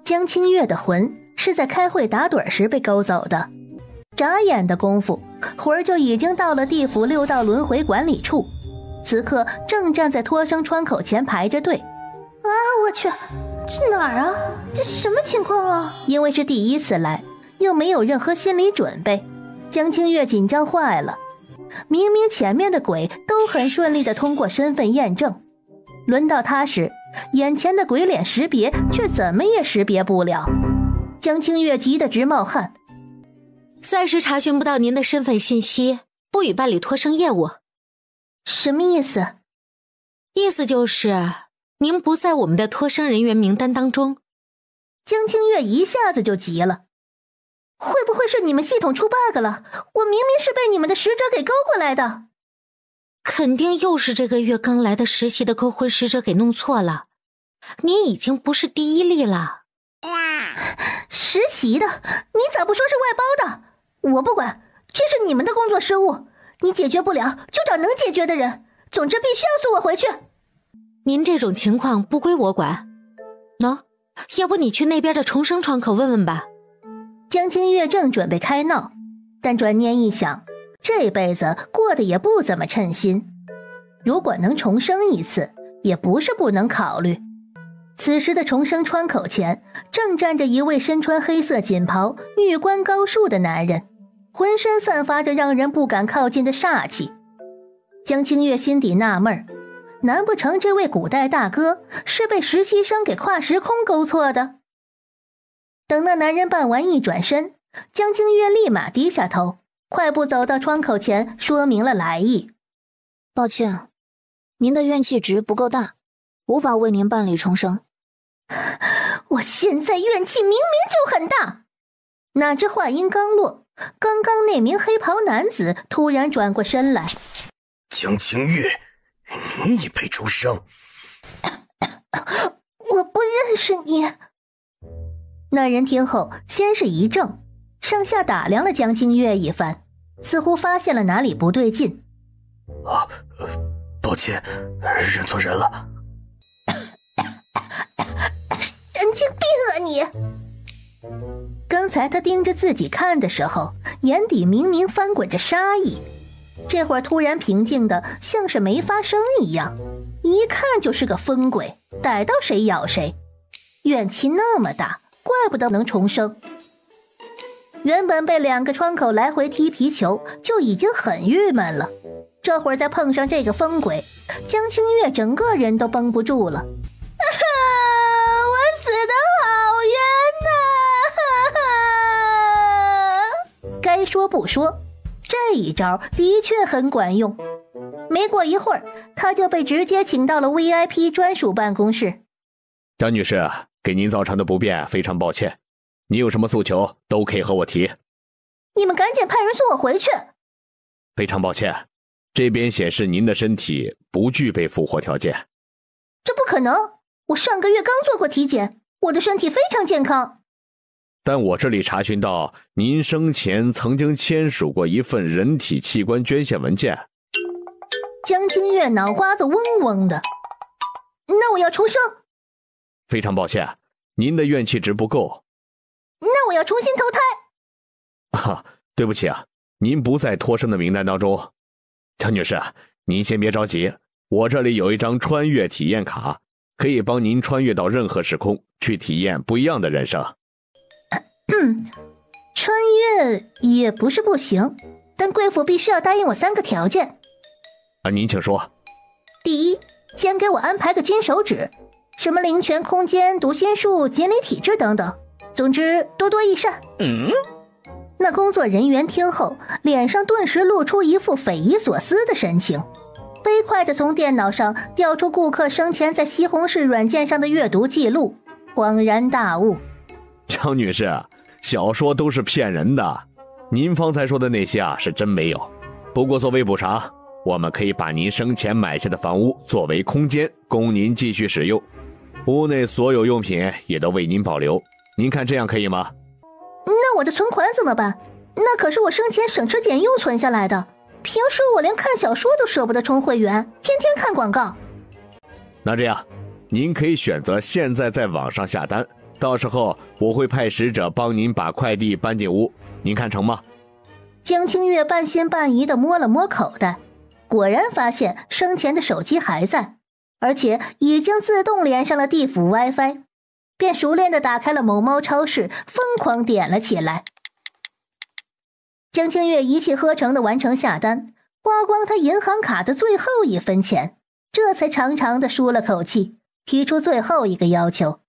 江清月的魂是在开会打盹时被勾走的，眨眼的功夫，魂儿就已经到了地府6道轮回管理处，此刻正站在脱生窗口前排着队。啊，我去，这哪儿啊？这什么情况啊？因为是第一次来，又没有任何心理准备，江清月紧张坏了。明明前面的鬼都很顺利地通过身份验证，轮到他时，眼前的鬼脸识别却怎么也识别不了。江清月急得直冒汗。暂时查询不到您的身份信息，不予办理脱生业务。什么意思？意思就是您不在我们的脱生人员名单当中。江清月一下子就急了，会不会是你们系统出 bug 了？我明明是被你们的使者给勾过来的。肯定又是这个月刚来的实习的勾魂使者给弄错了，您已经不是第一例了。实习的？你咋不说是外包的？我不管，这是你们的工作失误，你解决不了就找能解决的人，总之必须要送我回去。您这种情况不归我管。喏，要不你去那边的重生窗口问问吧。江清月正准备开闹，但转念一想，这辈子过得也不怎么称心，如果能重生一次，也不是不能考虑。此时的重生窗口前，正站着一位身穿黑色锦袍、玉冠高束的男人，浑身散发着让人不敢靠近的煞气。江清月心底纳闷，难不成这位古代大哥是被实习生给跨时空勾错的？等那男人办完一转身，江清月立马低下头，快步走到窗口前，说明了来意。抱歉，您的怨气值不够大，无法为您办理重生。我现在怨气明明就很大。哪知话音刚落，刚刚那名黑袍男子突然转过身来。江清月，你已被重生。我不认识你。那人听后先是一怔，上下打量了江清月一番，似乎发现了哪里不对劲。抱歉，认错人了。神经病啊你！刚才他盯着自己看的时候，眼底明明翻滚着杀意，这会儿突然平静的像是没发生一样，一看就是个疯鬼，逮到谁咬谁，怨气那么大，怪不得能重生。原本被2个窗口来回踢皮球就已经很郁闷了，这会儿再碰上这个疯鬼，江清月整个人都绷不住了。我死得好冤呐！该说不说，这一招的确很管用。没过一会儿，他就被直接请到了 VIP 专属办公室。张女士，给您造成的不便非常抱歉，你有什么诉求都可以和我提。你们赶紧派人送我回去。非常抱歉，这边显示您的身体不具备复活条件。这不可能，我上个月刚做过体检，我的身体非常健康。但我这里查询到您生前曾经签署过一份人体器官捐献文件。江清月脑瓜子嗡嗡的。那我要重生。非常抱歉，您的怨气值不够。那我要重新投胎。对不起啊，您不在脱生的名单当中。张女士，您先别着急，我这里有一张穿越体验卡，可以帮您穿越到任何时空，去体验不一样的人生。穿越也不是不行，但贵府必须要答应我3个条件。您请说。第一，先给我安排个金手指，什么灵泉空间、读心术、解离体质等等，总之多多益善。那工作人员听后，脸上顿时露出一副匪夷所思的神情，飞快地从电脑上调出顾客生前在西红柿软件上的阅读记录，恍然大悟。张女士，小说都是骗人的，您方才说的那些是真没有。不过作为补偿，我们可以把您生前买下的房屋作为空间，供您继续使用，屋内所有用品也都为您保留，您看这样可以吗？那我的存款怎么办？那可是我生前省吃俭用存下来的，平时我连看小说都舍不得充会员，天天看广告。那这样，您可以选择现在在网上下单，到时候我会派使者帮您把快递搬进屋，您看成吗？江清月半信半疑地摸了摸口袋，果然发现生前的手机还在，而且已经自动连上了地府 WiFi， 便熟练地打开了某猫超市，疯狂点了起来。江清月一气呵成地完成下单，花光他银行卡的最后1分钱，这才长长地舒了口气，提出最后一个要求。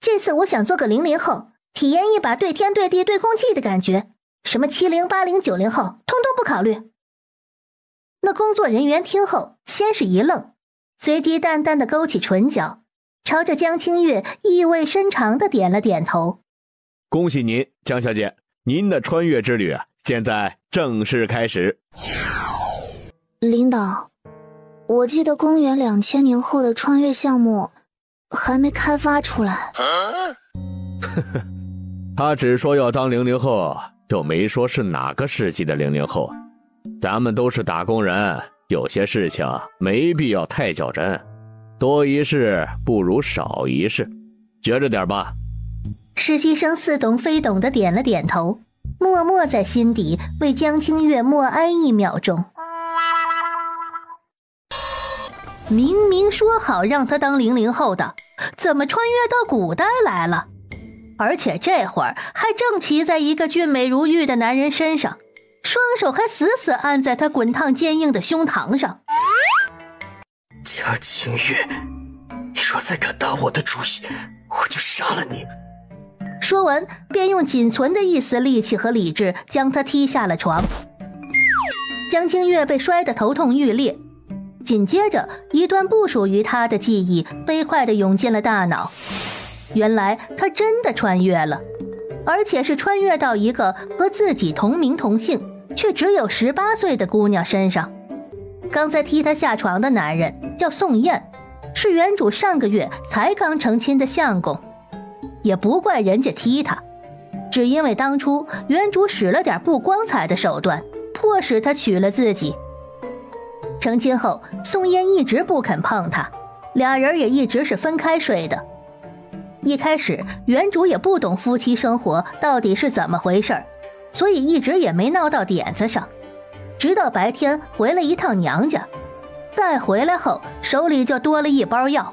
这次我想做个00后，体验一把对天对地对空气的感觉，什么70、80、90后，通通不考虑。那工作人员听后，先是一愣，随即淡淡地勾起唇角，朝着江清月意味深长地点了点头。恭喜您，江小姐，您的穿越之旅现在正式开始。领导，我记得公元2000年后的穿越项目还没开发出来。他只说要当00后，又没说是哪个世纪的00后。咱们都是打工人，有些事情没必要太较真，多一事不如少一事，觉着点吧。实习生似懂非懂地点了点头，默默在心底为江清月默哀1秒钟。明明说好让他当00后的，怎么穿越到古代来了？而且这会儿还正骑在一个俊美如玉的男人身上，双手还死死按在他滚烫坚硬的胸膛上。江清月，你若再敢打我的主意，我就杀了你。说完便用仅存的一丝力气和理智将他踢下了床。江清月被摔得头痛欲裂，紧接着一段不属于他的记忆飞快地涌进了大脑。原来他真的穿越了，而且是穿越到一个和自己同名同姓却只有18岁的姑娘身上。刚才踢他下床的男人叫宋燕，是原主上个月才刚成亲的相公。也不怪人家踢他，只因为当初原主使了点不光彩的手段，迫使他娶了自己。成亲后，宋燕一直不肯碰他，俩人也一直是分开睡的。一开始原主也不懂夫妻生活到底是怎么回事，所以一直也没闹到点子上。直到白天回了一趟娘家，再回来后手里就多了一包药。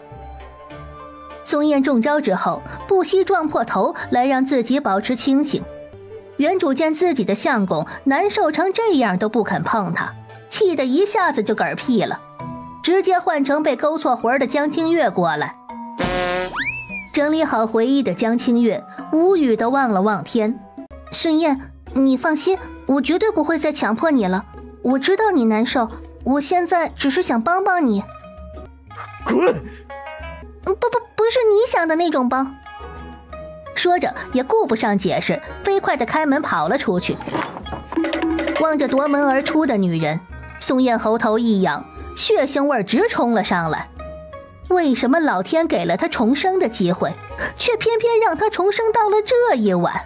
宋燕中招之后，不惜撞破头来让自己保持清醒。原主见自己的相公难受成这样都不肯碰他，气得一下子就嗝屁了，直接换成被勾错魂的江清月过来。整理好回忆的江清月无语地望了望天。顺燕，你放心，我绝对不会再强迫你了，我知道你难受，我现在只是想帮帮你。滚！不是你想的那种帮。说着也顾不上解释，飞快地开门跑了出去。望着夺门而出的女人，宋燕喉头一痒，血腥味直冲了上来。为什么老天给了她重生的机会，却偏偏让她重生到了这一晚？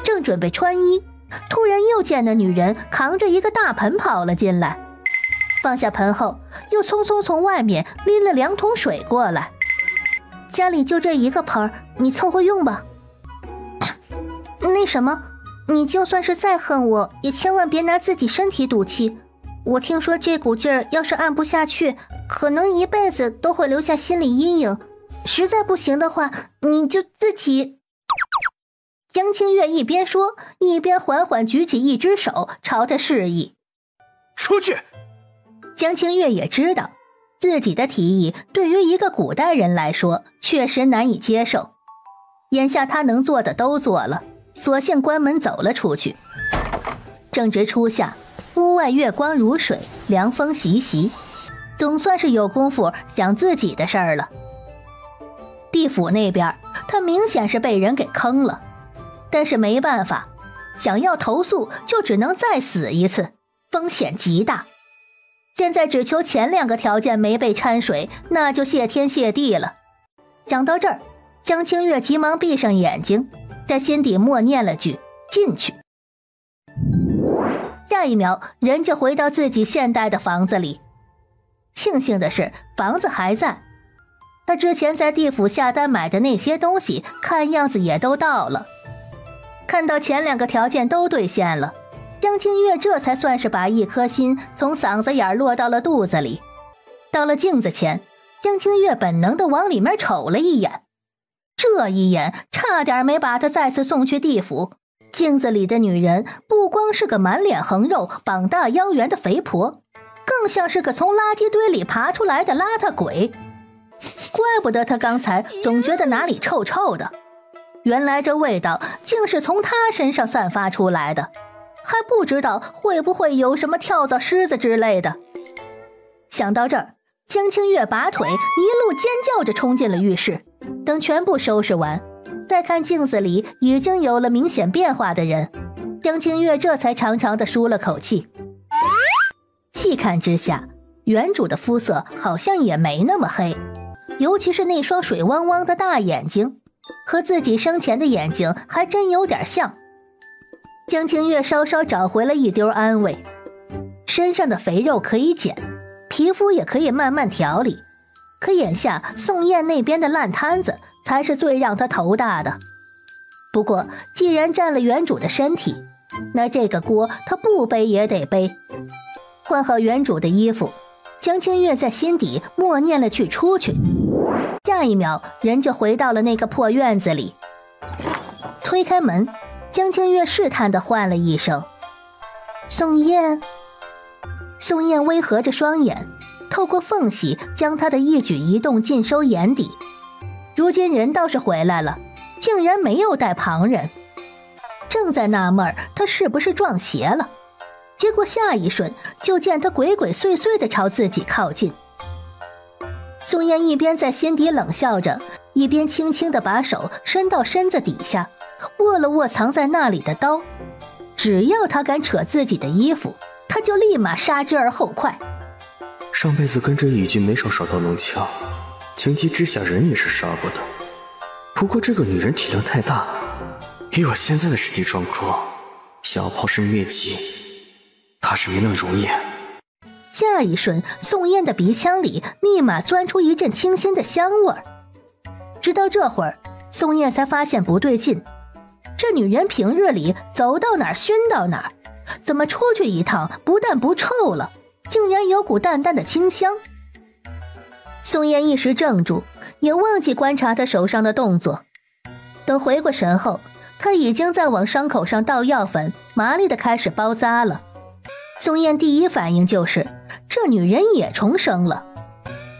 正准备穿衣，突然又见那女人扛着一个大盆跑了进来，放下盆后又匆匆从外面拎了2桶水过来。家里就这一个盆，你凑合用吧。那什么，你就算是再恨我，也千万别拿自己身体赌气。我听说这股劲儿要是按不下去，可能一辈子都会留下心理阴影。实在不行的话，你就自己……江清月一边说，一边缓缓举起一只手朝他示意。出去！江清月也知道自己的提议对于一个古代人来说确实难以接受，眼下他能做的都做了，索性关门走了出去。正值初夏，屋外月光如水，凉风习习，总算是有功夫想自己的事儿了。地府那边他明显是被人给坑了，但是没办法，想要投诉就只能再死一次，风险极大。现在只求前2个条件没被掺水，那就谢天谢地了。想到这儿，江清月急忙闭上眼睛，在心底默念了句进去。下一秒人就回到自己现代的房子里。庆幸的是房子还在，他之前在地府下单买的那些东西，看样子也都到了。看到前2个条件都兑现了，江清月这才算是把一颗心从嗓子眼落到了肚子里。到了镜子前，江清月本能地往里面瞅了一眼，这一眼差点没把他再次送去地府。镜子里的女人不光是个满脸横肉、膀大腰圆的肥婆，更像是个从垃圾堆里爬出来的邋遢鬼。怪不得他刚才总觉得哪里臭臭的，原来这味道竟是从他身上散发出来的，还不知道会不会有什么跳蚤虱子之类的。想到这儿，江清月拔腿一路尖叫着冲进了浴室。等全部收拾完，再看镜子里已经有了明显变化的人，江清月这才长长的舒了口气。细看之下，原主的肤色好像也没那么黑，尤其是那双水汪汪的大眼睛，和自己生前的眼睛还真有点像。江清月稍稍找回了一丢安慰，身上的肥肉可以减，皮肤也可以慢慢调理，可眼下宋燕那边的烂摊子才是最让他头大的。不过既然占了原主的身体，那这个锅他不背也得背。换好原主的衣服，江清月在心底默念了句出去，下一秒人就回到了那个破院子里。推开门，江清月试探地唤了一声宋燕。宋燕微合着双眼，透过缝隙将他的一举一动尽收眼底。如今人倒是回来了，竟然没有带旁人。正在纳闷他是不是撞邪了，结果下一瞬就见他鬼鬼祟祟地朝自己靠近。宋燕一边在心底冷笑着，一边轻轻地把手伸到身子底下，握了握藏在那里的刀。只要他敢扯自己的衣服，他就立马杀之而后快。上辈子跟着义军没少耍刀弄枪，情急之下人也是杀过的。不过这个女人体量太大，以我现在的身体状况，想要炮声灭迹，怕是没那么容易。下一瞬，宋燕的鼻腔里立马钻出一阵清新的香味儿。直到这会儿，宋燕才发现不对劲，这女人平日里走到哪儿熏到哪儿，怎么出去一趟不但不臭了，竟然有股淡淡的清香。宋燕一时怔住，也忘记观察她手上的动作。等回过神后，她已经在往伤口上倒药粉，麻利地开始包扎了。宋燕第一反应就是这女人也重生了，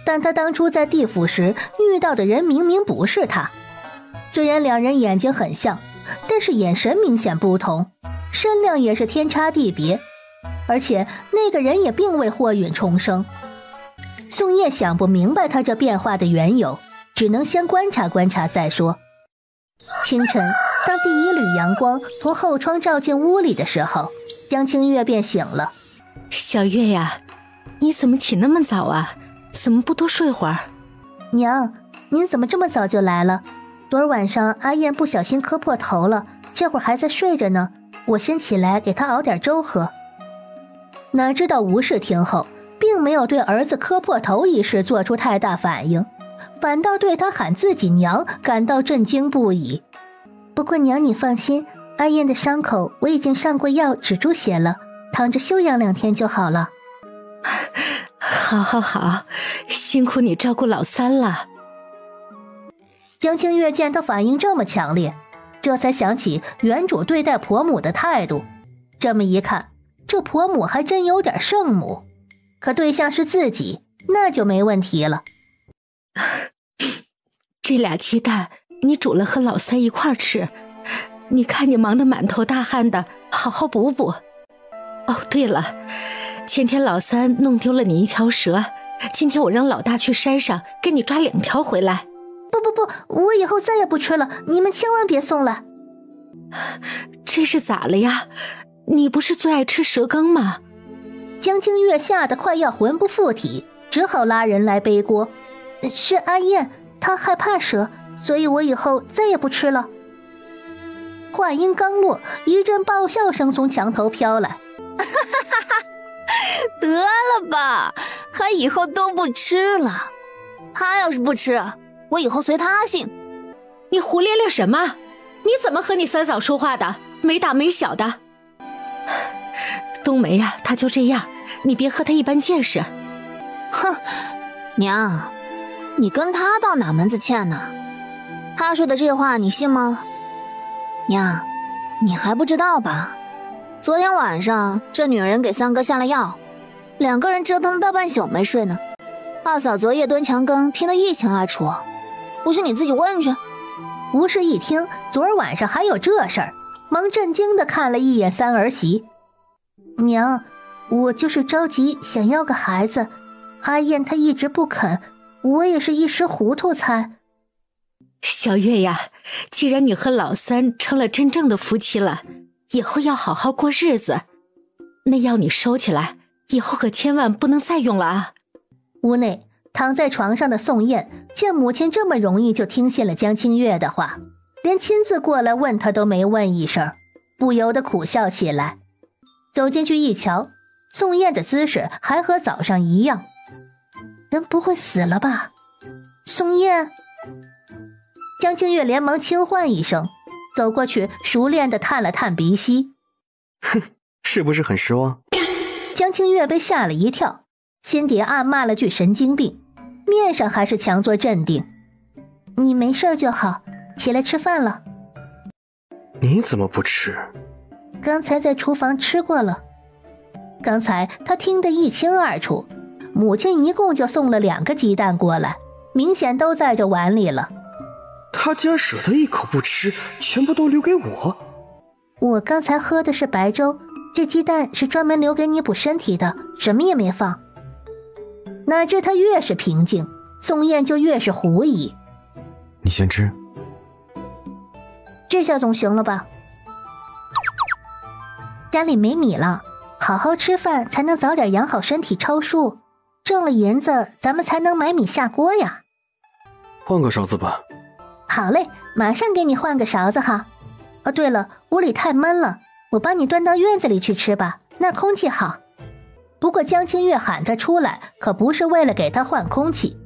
但她当初在地府时遇到的人明明不是她。虽然两人眼睛很像，但是眼神明显不同，身量也是天差地别，而且那个人也并未祸允重生。宋叶想不明白他这变化的缘由，只能先观察观察再说。清晨，当第一缕阳光从后窗照进屋里的时候，江清月便醒了。小月呀，你怎么起那么早啊？怎么不多睡会儿？娘，您怎么这么早就来了？昨儿晚上阿燕不小心磕破头了，这会儿还在睡着呢，我先起来给她熬点粥喝。哪知道吴氏听后并没有对儿子磕破头一事做出太大反应，反倒对他喊自己娘感到震惊不已。不过娘你放心，阿燕的伤口我已经上过药止住血了，躺着休养2天就好了。好好好，辛苦你照顾老三了。江清月见他反应这么强烈，这才想起原主对待婆母的态度。这么一看，这婆母还真有点圣母，可对象是自己，那就没问题了。这俩鸡蛋你煮了和老三一块吃，你看你忙得满头大汗的，好好补补。哦，对了，前天老三弄丢了你1条蛇，今天我让老大去山上给你抓2条回来。不，我以后再也不吃了，你们千万别送来。这是咋了呀？你不是最爱吃蛇羹吗？江清月吓得快要魂不附体，只好拉人来背锅。是阿燕，她害怕蛇，所以我以后再也不吃了。话音刚落，一阵爆笑声从墙头飘来。得了吧，还以后都不吃了。他要是不吃，我以后随他姓。你胡咧咧什么？你怎么和你三嫂说话的？没大没小的。冬梅呀，她就这样，你别和她一般见识。哼，娘，你跟他到哪门子欠呢？他说的这话你信吗？娘，你还不知道吧？昨天晚上这女人给三哥下了药，2个人折腾了大半宿没睡呢。二嫂昨夜蹲墙根，听得一清二楚，不信你自己问去。吴氏一听昨儿晚上还有这事儿，忙震惊地看了一眼三儿媳。娘，我就是着急想要个孩子，阿燕她一直不肯，我也是一时糊涂才。小月呀，既然你和老三成了真正的夫妻了，以后要好好过日子。那药你收起来，以后可千万不能再用了啊。屋内躺在床上的宋燕见母亲这么容易就听信了江清月的话，连亲自过来问她都没问一声，不由得苦笑起来。走进去一瞧，宋燕的姿势还和早上一样。人不会死了吧？宋燕！江清月连忙轻唤一声，走过去熟练地探了探鼻息。哼，是不是很失望？江清月被吓了一跳，心底暗骂了句神经病，面上还是强作镇定。你没事就好，起来吃饭了。你怎么不吃？刚才在厨房吃过了。刚才他听得一清二楚，母亲一共就送了2个鸡蛋过来，明显都在这碗里了。他竟然舍得一口不吃，全部都留给我。我刚才喝的是白粥，这鸡蛋是专门留给你补身体的，什么也没放。哪知他越是平静，宋燕就越是狐疑。你先吃。这下总行了吧？家里没米了，好好吃饭才能早点养好身体超数，挣了银子咱们才能买米下锅呀。换个勺子吧。好嘞，马上给你换个勺子哈。哦，对了，屋里太闷了，我帮你端到院子里去吃吧，那儿空气好。不过江清月喊他出来，可不是为了给他换空气，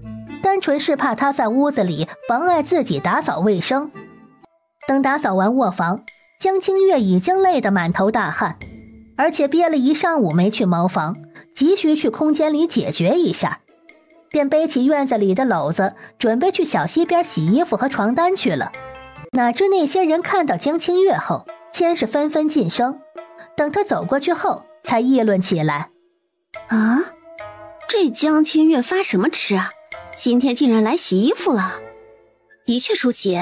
单纯是怕他在屋子里妨碍自己打扫卫生。等打扫完卧房，江清月已经累得满头大汗，而且憋了一上午没去茅房，急需去空间里解决一下，便背起院子里的篓子，准备去小溪边洗衣服和床单去了。哪知那些人看到江清月后，先是纷纷噤声，等他走过去后，才议论起来。啊，这江清月发什么痴啊？今天竟然来洗衣服了，的确出奇，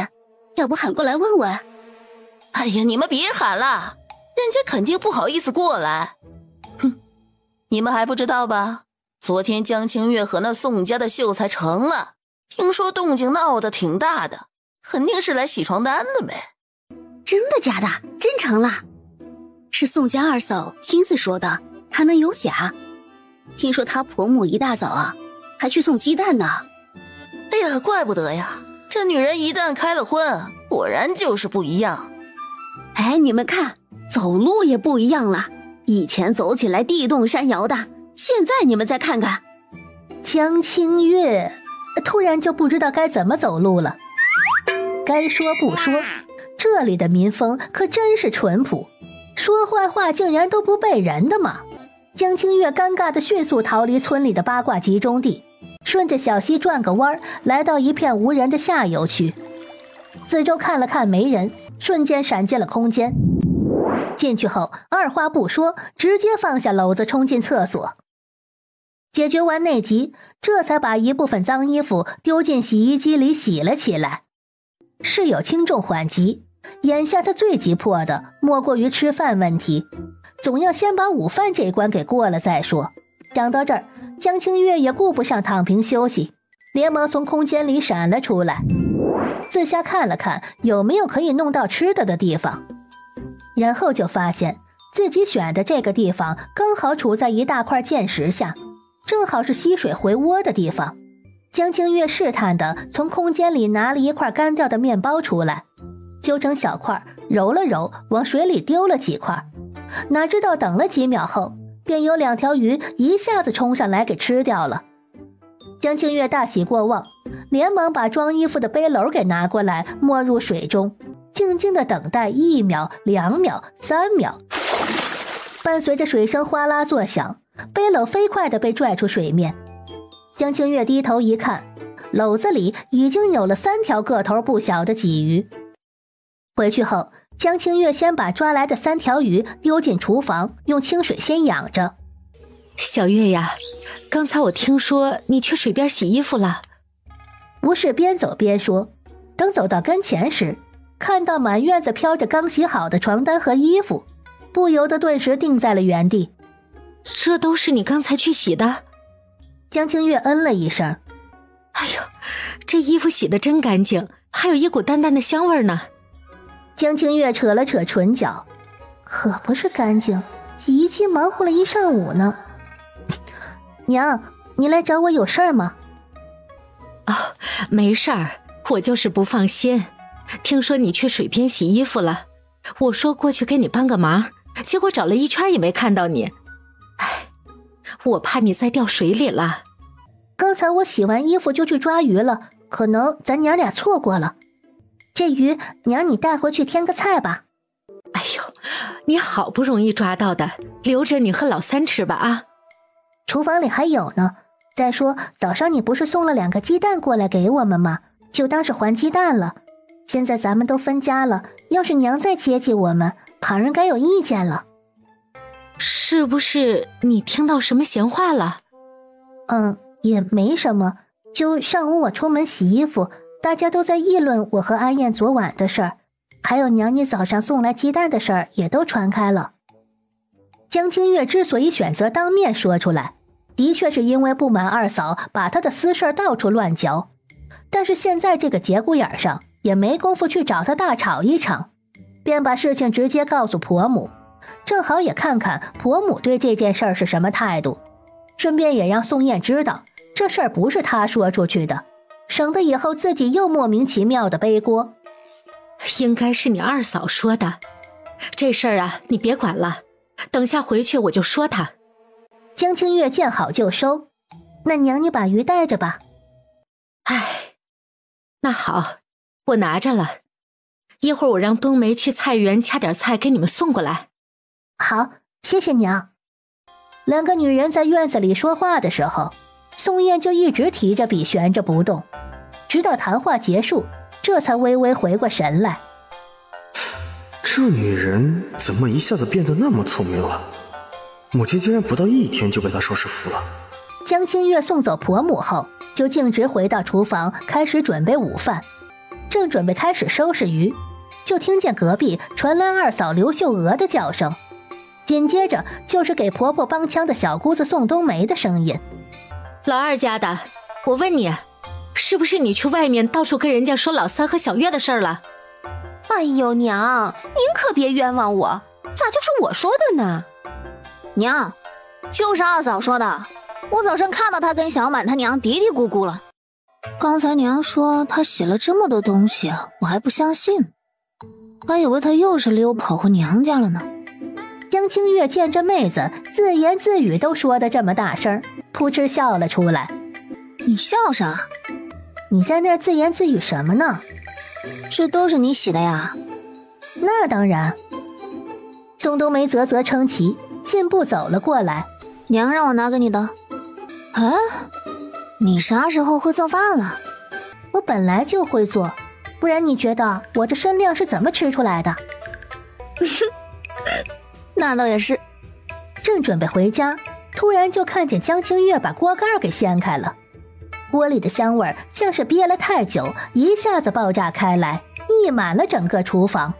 要不喊过来问问？哎呀，你们别喊了，人家肯定不好意思过来。哼，你们还不知道吧？昨天江清月和那宋家的秀才成了，听说动静闹得挺大的，肯定是来洗床单的呗。真的假的？真成了？是宋家二嫂亲自说的，还能有假？听说她婆母一大早啊，还去送鸡蛋呢。哎呀，怪不得呀，这女人一旦开了荤，果然就是不一样。哎，你们看，走路也不一样了，以前走起来地动山摇的，现在你们再看看。江清月突然就不知道该怎么走路了。该说不说，这里的民风可真是淳朴，说坏话竟然都不背人的嘛。江清月尴尬地迅速逃离村里的八卦集中地，顺着小溪转个弯，来到一片无人的下游区。四周看了看没人，瞬间闪进了空间。进去后二话不说，直接放下篓子冲进厕所。解决完内急，这才把一部分脏衣服丢进洗衣机里洗了起来。事有轻重缓急，眼下他最急迫的莫过于吃饭问题，总要先把午饭这关给过了再说。想到这儿，江清月也顾不上躺平休息，连忙从空间里闪了出来，四下看了看有没有可以弄到吃的地方，然后就发现自己选的这个地方刚好处在一大块箭石下，正好是溪水回窝的地方。江清月试探地从空间里拿了一块干掉的面包出来，揪成小块，揉了揉，往水里丢了几块。哪知道等了几秒后，便有2条鱼一下子冲上来给吃掉了。江清月大喜过望，连忙把装衣服的背篓给拿过来，没入水中，静静地等待1秒、2秒、3秒。伴随着水声哗啦作响，背篓飞快地被拽出水面。江清月低头一看，篓子里已经有了3条个头不小的鲫鱼。回去后，江清月先把抓来的3条鱼丢进厨房，用清水先养着。小月呀，刚才我听说你去水边洗衣服了。吴氏边走边说，等走到跟前时，看到满院子飘着刚洗好的床单和衣服，不由得顿时定在了原地。这都是你刚才去洗的？江清月嗯了一声。哎呦，这衣服洗得真干净，还有一股淡淡的香味呢。江清月扯了扯唇角，可不是干净，洗衣机忙活了一上午呢。娘，你来找我有事儿吗？哦，没事儿，我就是不放心。听说你去水边洗衣服了，我说过去给你帮个忙，结果找了一圈也没看到你。哎，我怕你再掉水里了。刚才我洗完衣服就去抓鱼了，可能咱娘俩错过了。这鱼，娘你带回去添个菜吧。哎呦，你好不容易抓到的，留着你和老三吃吧啊。厨房里还有呢。再说早上你不是送了2个鸡蛋过来给我们吗？就当是还鸡蛋了。现在咱们都分家了，要是娘再接济我们，旁人该有意见了。是不是你听到什么闲话了？也没什么，就上午我出门洗衣服，大家都在议论我和安燕昨晚的事儿，还有娘你早上送来鸡蛋的事儿也都传开了。江清月之所以选择当面说出来，的确是因为不满二嫂把她的私事到处乱嚼，但是现在这个节骨眼上也没工夫去找她大吵一场，便把事情直接告诉婆母，正好也看看婆母对这件事儿是什么态度，顺便也让宋燕知道这事儿不是她说出去的，省得以后自己又莫名其妙的背锅。应该是你二嫂说的，这事儿啊你别管了，等下回去我就说她。江清月见好就收，那娘你把鱼带着吧。哎，那好，我拿着了，一会儿我让冬梅去菜园掐点菜给你们送过来。好，谢谢娘。2个女人在院子里说话的时候，宋燕就一直提着笔悬着不动，直到谈话结束，这才微微回过神来。这女人怎么一下子变得那么聪明了？母亲竟然不到1天就被她收拾服了。江清月送走婆母后，就径直回到厨房，开始准备午饭。正准备开始收拾鱼，就听见隔壁传来二嫂刘秀娥的叫声，紧接着就是给婆婆帮腔的小姑子宋冬梅的声音。老二家的，我问你，是不是你去外面到处跟人家说老三和小月的事儿了？哎呦娘，您可别冤枉我，咋就是我说的呢？娘，就是二嫂说的，我早上看到她跟小满他娘嘀嘀咕咕了。刚才娘说她洗了这么多东西，我还不相信，还以为她又是溜跑回娘家了呢。江清月见这妹子自言自语都说得这么大声，扑哧笑了出来。你笑啥？你在那儿自言自语什么呢？这都是你洗的呀？那当然。宋冬梅啧啧称奇，进步走了过来。娘让我拿给你的。啊，你啥时候会做饭了？我本来就会做，不然你觉得我这身量是怎么吃出来的？那倒也是。正准备回家，突然就看见江清月把锅盖给掀开了，锅里的香味像是憋了太久，一下子爆炸开来，溢满了整个厨房。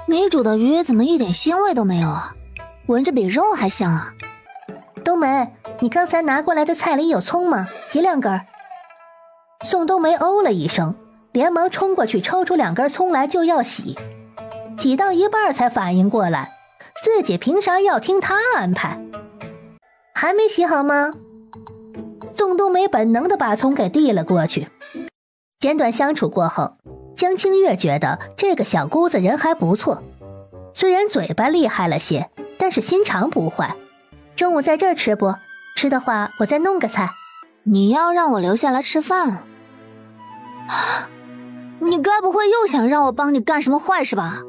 你煮的鱼怎么一点腥味都没有啊？闻着比肉还香啊！冬梅，你刚才拿过来的菜里有葱吗？洗2根。宋冬梅哦了一声，连忙冲过去抽出2根葱来就要洗，洗到一半才反应过来，自己凭啥要听她安排？还没洗好吗？宋冬梅本能地把葱给递了过去。简短相处过后，江清月觉得这个小姑子人还不错，虽然嘴巴厉害了些，但是心肠不坏。中午在这儿吃不？吃的话我再弄个菜。你要让我留下来吃饭？你该不会又想让我帮你干什么坏事吧？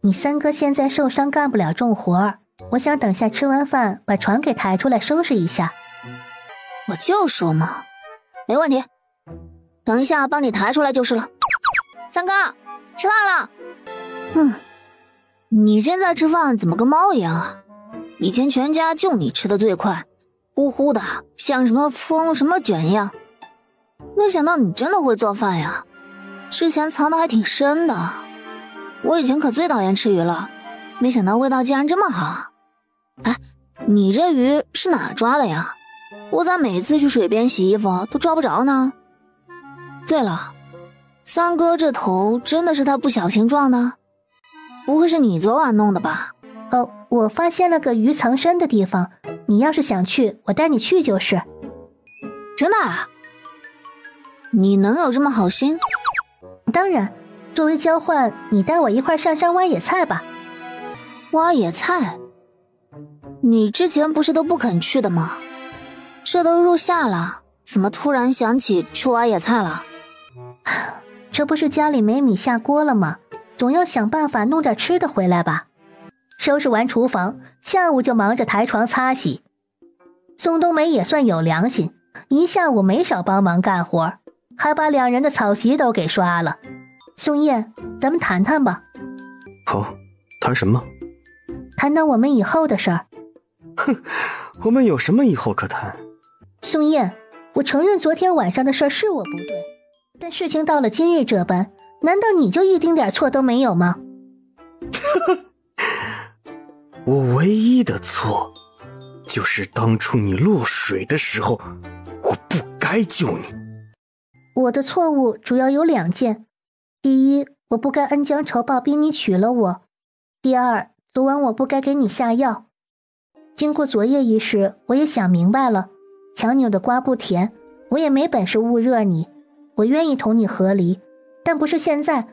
你三哥现在受伤干不了重活，我想等下吃完饭把床给抬出来收拾一下。我就说嘛，没问题，等一下帮你抬出来就是了。三哥，吃饭了。你现在吃饭怎么跟猫一样啊？以前全家就你吃的最快，呼呼的像什么风什么卷一样。没想到你真的会做饭呀，之前藏的还挺深的。我以前可最讨厌吃鱼了，没想到味道竟然这么好。哎，你这鱼是哪抓的呀？我咋每次去水边洗衣服都抓不着呢？对了，三哥这头真的是他不小心撞的？不会是你昨晚弄的吧？我发现了个鱼藏身的地方，你要是想去，我带你去就是。真的啊？你能有这么好心？当然，作为交换，你带我一块上山挖野菜吧。挖野菜？你之前不是都不肯去的吗？这都入夏了，怎么突然想起去挖野菜了？这不是家里没米下锅了吗？总要想办法弄点吃的回来吧。收拾完厨房，下午就忙着抬床擦洗。宋冬梅也算有良心，一下午没少帮忙干活，还把两人的草席都给刷了。宋燕，咱们谈谈吧。好，谈什么？谈谈我们以后的事儿。哼，我们有什么以后可谈？宋燕，我承认昨天晚上的事是我不对，但事情到了今日这般，难道你就一丁点错都没有吗？我唯一的错，就是当初你落水的时候，我不该救你。我的错误主要有2件。第一，我不该恩将仇报逼你娶了我。第二，昨晚我不该给你下药。经过昨夜一事，我也想明白了，强扭的瓜不甜，我也没本事焐热你。我愿意同你和离，但不是现在，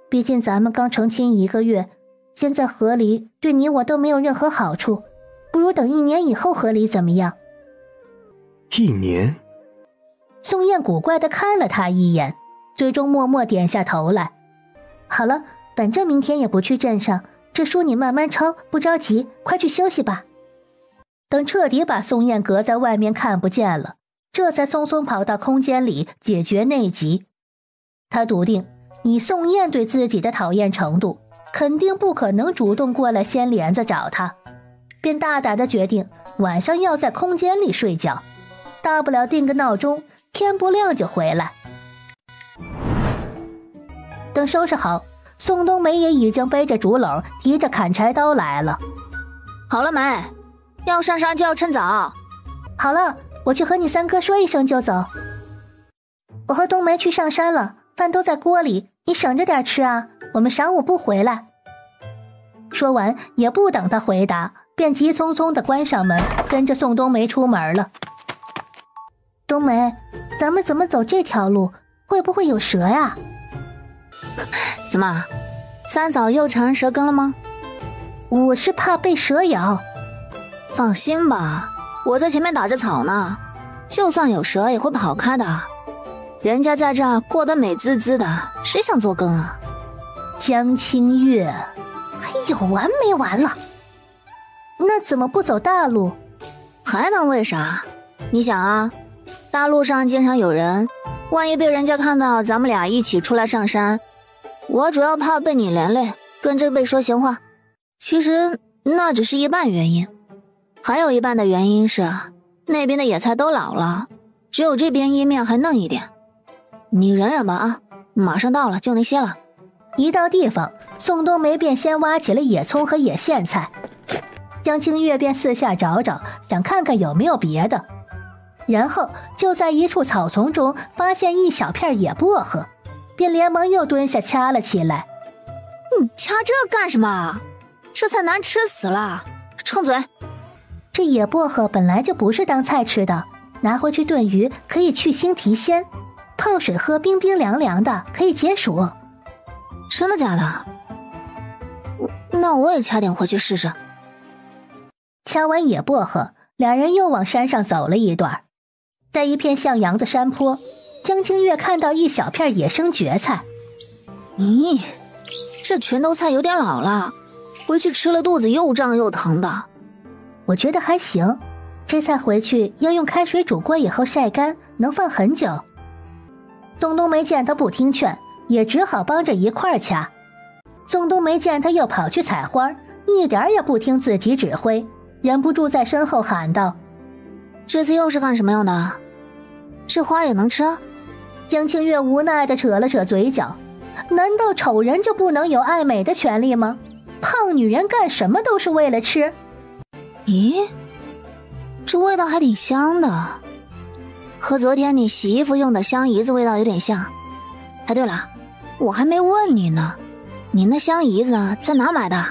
毕竟咱们刚成亲1个月，现在和离对你我都没有任何好处，不如等1年以后和离怎么样？1年？宋燕古怪地看了他一眼，最终默默点下头来。好了，反正明天也不去镇上，这书你慢慢抄，不着急，快去休息吧。等彻底把宋燕隔在外面看不见了，这才匆匆跑到空间里解决内急。他笃定以宋燕对自己的讨厌程度，肯定不可能主动过来掀帘子找他，便大胆地决定晚上要在空间里睡觉，大不了定个闹钟，天不亮就回来。等收拾好，宋冬梅也已经背着竹篓提着砍柴刀来了。好了没？要上山就要趁早。好了，我去和你三哥说一声就走。我和冬梅去上山了，饭都在锅里，你省着点吃啊，我们晌午不回来。说完也不等他回答，便急匆匆地关上门，跟着宋冬梅出门了。冬梅，咱们怎么走这条路？会不会有蛇呀？怎么，三嫂又缠蛇羹了吗？我是怕被蛇咬。放心吧，我在前面打着草呢，就算有蛇也会跑开的。人家在这儿过得美滋滋的，谁想做羹啊？江清月，还有完没完了？那怎么不走大路？还能为啥？你想啊，大路上经常有人，万一被人家看到咱们俩一起出来上山，我主要怕被你连累，跟着被说闲话。其实那只是一半原因，还有一半的原因是那边的野菜都老了，只有这边叶面还嫩一点。你忍忍吧啊，马上到了就能歇了。一到地方，宋冬梅便先挖起了野葱和野苋菜，江清月便四下找找，想看看有没有别的。然后就在一处草丛中发现一小片野薄荷，便连忙又蹲下掐了起来。你掐这干什么？这菜难吃死了，冲嘴。这野薄荷本来就不是当菜吃的，拿回去炖鱼可以去腥提鲜，泡水喝冰冰凉凉的，可以解暑。真的假的？那我也掐点回去试试。掐完野薄荷，两人又往山上走了一段。在一片向阳的山坡，江清月看到一小片野生蕨菜。咦，这拳头菜有点老了，回去吃了肚子又胀又疼的。我觉得还行，这菜回去要用开水煮过以后晒干，能放很久。宋冬梅见他不听劝，也只好帮着一块儿掐。宋冬梅见他又跑去采花，一点也不听自己指挥，忍不住在身后喊道：这次又是干什么用的？这花也能吃？江清月无奈地扯了扯嘴角，难道丑人就不能有爱美的权利吗？胖女人干什么都是为了吃。咦，这味道还挺香的，和昨天你洗衣服用的香姨子味道有点像。哎，对了，我还没问你呢，你那香姨子在哪买的？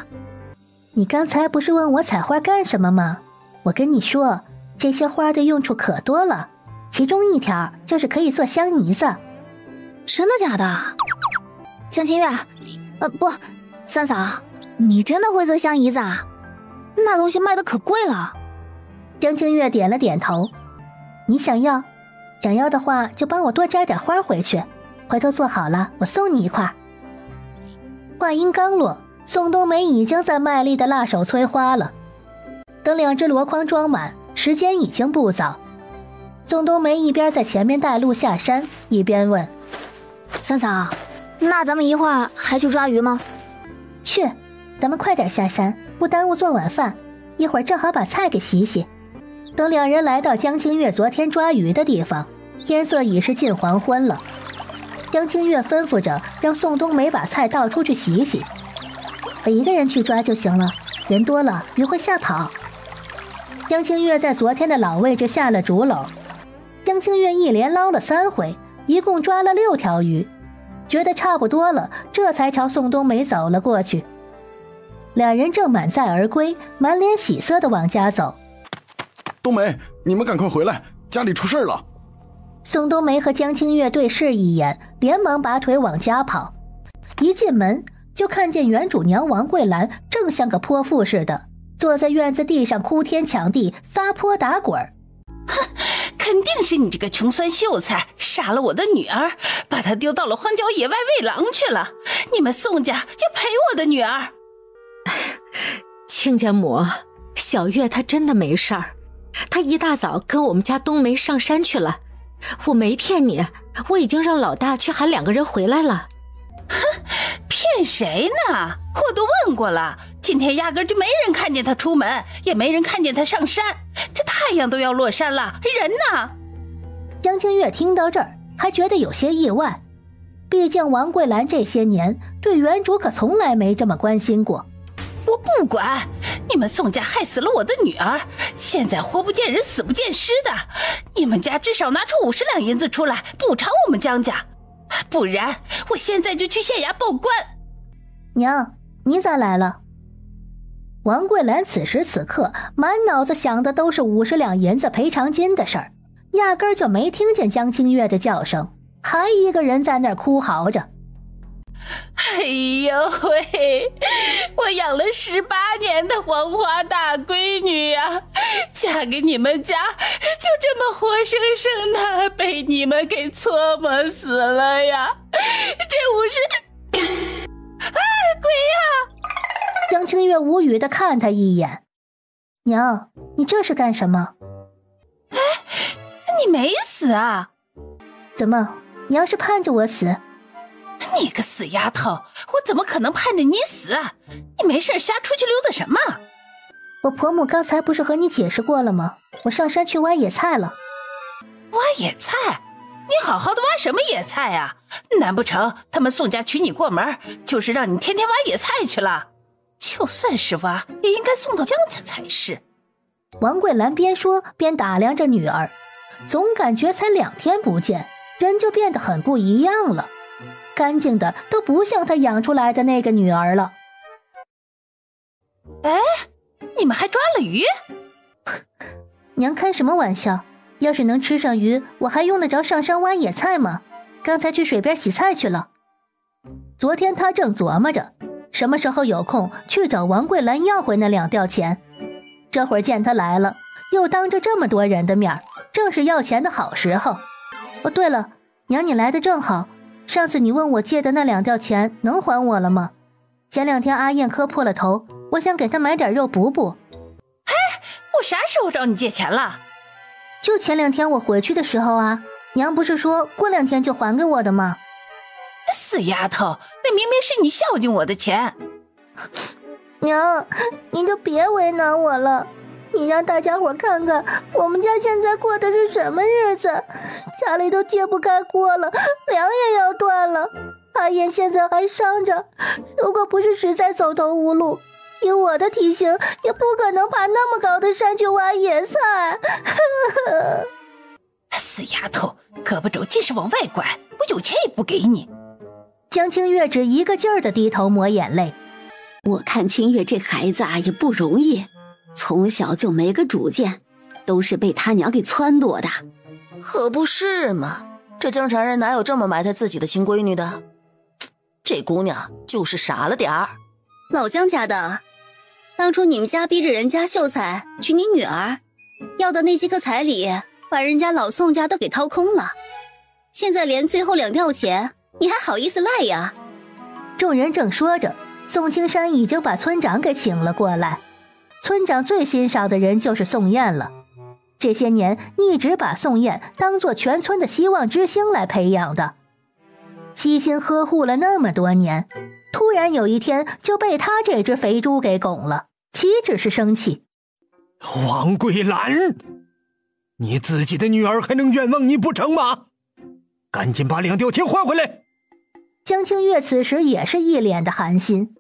你刚才不是问我采花干什么吗？我跟你说，这些花的用处可多了，其中一条就是可以做香姨子。真的假的？江清月，不，三嫂，你真的会做香姨子啊？那东西卖的可贵了。江清月点了点头。你想要？想要的话就帮我多摘点花回去，回头做好了我送你一块。话音刚落，宋冬梅已经在卖力的辣手催花了。等2只箩筐装满，时间已经不早。宋冬梅一边在前面带路下山，一边问：三嫂，那咱们一会儿还去抓鱼吗？去，咱们快点下山，不耽误做晚饭，一会儿正好把菜给洗洗。等2人来到江清月昨天抓鱼的地方，天色已是近黄昏了。江清月吩咐着让宋冬梅把菜倒出去洗洗，我一个人去抓就行了，人多了鱼会吓跑。江清月在昨天的老位置下了竹篓，江清月一连捞了3回，一共抓了6条鱼，觉得差不多了，这才朝宋冬梅走了过去。2人正满载而归，满脸喜色地往家走。冬梅，你们赶快回来，家里出事了。宋冬梅和江清月对视一眼，连忙拔腿往家跑。一进门就看见原主娘王桂兰正像个泼妇似的，坐在院子地上哭天抢地，撒泼打滚。哼，肯定是你这个穷酸秀才杀了我的女儿，把她丢到了荒郊野外喂狼去了。你们宋家要赔我的女儿。亲家母，小月她真的没事儿，她一大早跟我们家冬梅上山去了，我没骗你，我已经让老大去喊2个人回来了。哼，骗谁呢？我都问过了，今天压根就没人看见他出门，也没人看见他上山，这太阳都要落山了，人呢？江清月听到这儿还觉得有些意外，毕竟王桂兰这些年对原主可从来没这么关心过。我不管，你们宋家害死了我的女儿，现在活不见人死不见尸的，你们家至少拿出50两银子出来补偿我们江家，不然我现在就去县衙报官。娘，你咋来了？王桂兰此时此刻满脑子想的都是50两银子赔偿金的事儿，压根儿就没听见江清月的叫声，还一个人在那儿哭嚎着。哎呦喂，我养了18年的黄花大闺女呀，嫁给你们家就这么活生生的被你们给搓磨死了呀！这50……啊，鬼呀！江清月无语地看他一眼。娘，你这是干什么？哎，你没死啊？怎么，你要是盼着我死？你个死丫头，我怎么可能盼着你死？你没事瞎出去溜达什么？我婆母刚才不是和你解释过了吗？我上山去挖野菜了。挖野菜？你好好的挖什么野菜啊？难不成他们宋家娶你过门，就是让你天天挖野菜去了？就算是挖，也应该送到江家才是。王桂兰边说边打量着女儿，总感觉才2天不见，人就变得很不一样了，干净的都不像她养出来的那个女儿了。哎，你们还抓了鱼？娘开什么玩笑？要是能吃上鱼，我还用得着上山挖野菜吗？刚才去水边洗菜去了。昨天她正琢磨着什么时候有空去找王桂兰要回那2吊钱，这会儿见她来了，又当着这么多人的面，正是要钱的好时候。哦，对了，娘你来的正好，上次你问我借的那2吊钱能还我了吗？前2天阿燕磕破了头，我想给她买点肉补补。嘿，我啥时候找你借钱了？就前2天我回去的时候啊，娘不是说过2天就还给我的吗？死丫头，那明明是你孝敬我的钱。娘，你就别为难我了，你让大家伙看看我们家现在过的是什么日子，家里都揭不开锅了，粮也要断了，阿燕现在还伤着，如果不是实在走投无路，以我的体型也不可能爬那么高的山去挖野菜。死丫头，胳膊肘尽是往外拐，我有钱也不给你。江清月只一个劲儿地低头抹眼泪。我看清月这孩子啊也不容易，从小就没个主见，都是被他娘给撺掇的。可不是嘛，这正常人哪有这么埋汰自己的亲闺女的？这姑娘就是傻了点儿。老江家的，当初你们家逼着人家秀才娶你女儿，要的那些个彩礼把人家老宋家都给掏空了，现在连最后2吊钱你还好意思赖呀？众人正说着，宋青山已经把村长给请了过来。村长最欣赏的人就是宋燕了，这些年一直把宋燕当作全村的希望之星来培养的，悉心呵护了那么多年，突然有一天就被他这只肥猪给拱了，岂止是生气。王桂兰，你自己的女儿还能冤枉你不成吗？赶紧把2吊钱还回来！江清月此时也是一脸的寒心。